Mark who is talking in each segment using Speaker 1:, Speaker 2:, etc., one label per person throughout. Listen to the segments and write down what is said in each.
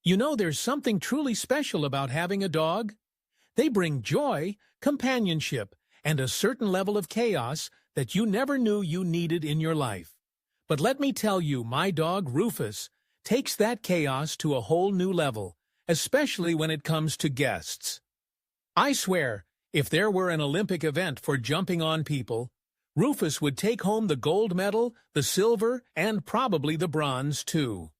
Speaker 1: You know, there's something truly special about having a dog. They bring joy, companionship, and a certain level of chaos that you never knew you needed in your life. But let me tell you, my dog, Rufus, takes that chaos to a whole new level, especially when it comes to guests. I swear, if there were an Olympic event for jumping on people, Rufus would take home the gold medal, the silver, and probably the bronze, too.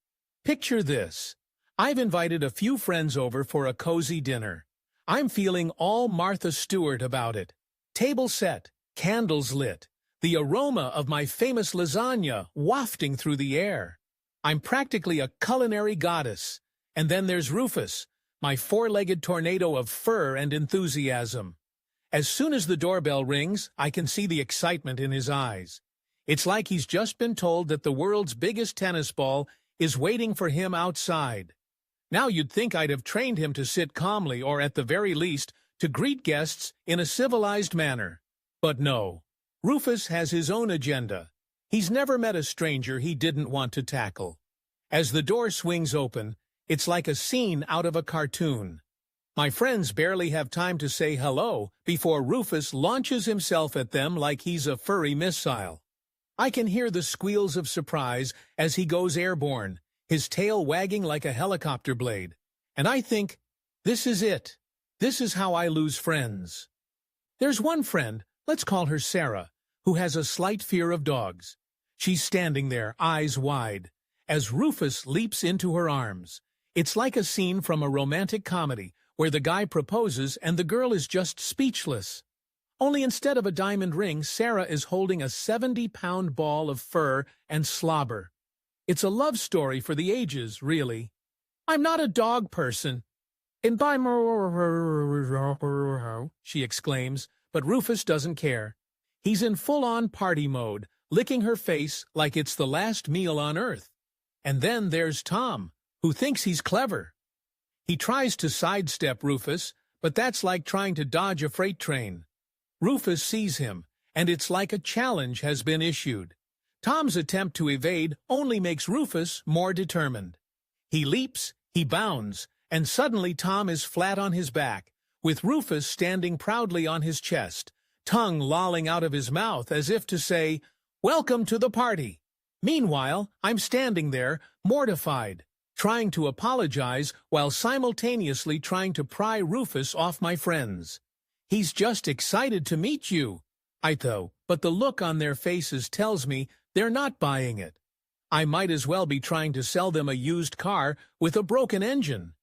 Speaker 1: Picture this. I've invited a few friends over for a cozy dinner. I'm feeling all Martha Stewart about it. Table set, candles lit, the aroma of my famous lasagna wafting through the air. I'm practically a culinary goddess. And then there's Rufus, my four-legged tornado of fur and enthusiasm. As soon as the doorbell rings, I can see the excitement in his eyes. It's like he's just been told that the world's biggest tennis ball is waiting for him outside. Now you'd think I'd have trained him to sit calmly or, at the very least, to greet guests in a civilized manner. But no, Rufus has his own agenda. He's never met a stranger he didn't want to tackle. As the door swings open, it's like a scene out of a cartoon. My friends barely have time to say hello before Rufus launches himself at them like he's a furry missile. I can hear the squeals of surprise as he goes airborne, his tail wagging like a helicopter blade. And I think, this is it. This is how I lose friends. There's one friend, let's call her Sarah, who has a slight fear of dogs. She's standing there, eyes wide, as Rufus leaps into her arms. It's like a scene from a romantic comedy where the guy proposes and the girl is just speechless. Only instead of a diamond ring, Sarah is holding a 70-pound ball of fur and slobber. It's a love story for the ages, really. I'm not a dog person. And by she exclaims, but Rufus doesn't care. He's in full-on party mode, licking her face like it's the last meal on earth. And then there's Tom, who thinks he's clever. He tries to sidestep Rufus, but that's like trying to dodge a freight train. Rufus sees him, and it's like a challenge has been issued. Tom's attempt to evade only makes Rufus more determined. He leaps, he bounds, and suddenly Tom is flat on his back, with Rufus standing proudly on his chest, tongue lolling out of his mouth as if to say, "Welcome to the party." Meanwhile, I'm standing there, mortified, trying to apologize while simultaneously trying to pry Rufus off my friends. He's just excited to meet you, I thought, but the look on their faces tells me they're not buying it. I might as well be trying to sell them a used car with a broken engine.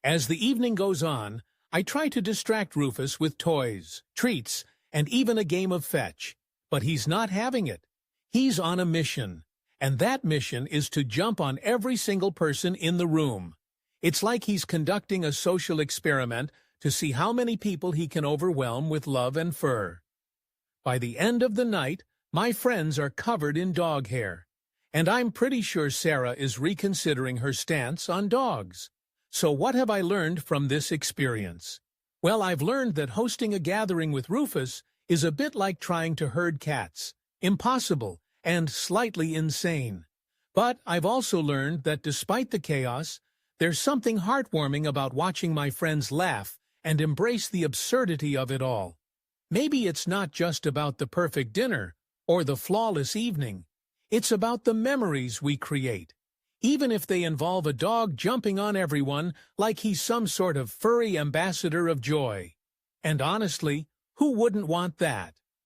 Speaker 1: As the evening goes on, I try to distract Rufus with toys, treats, and even a game of fetch. But he's not having it. He's on a mission. And that mission is to jump on every single person in the room. It's like he's conducting a social experiment to see how many people he can overwhelm with love and fur. By the end of the night, my friends are covered in dog hair. And I'm pretty sure Sarah is reconsidering her stance on dogs. So what have I learned from this experience? Well, I've learned that hosting a gathering with Rufus is a bit like trying to herd cats. Impossible. And slightly insane. But I've also learned that despite the chaos, there's something heartwarming about watching my friends laugh and embrace the absurdity of it all. Maybe it's not just about the perfect dinner or the flawless evening. It's about the memories we create, even if they involve a dog jumping on everyone like he's some sort of furry ambassador of joy. And honestly, who wouldn't want that?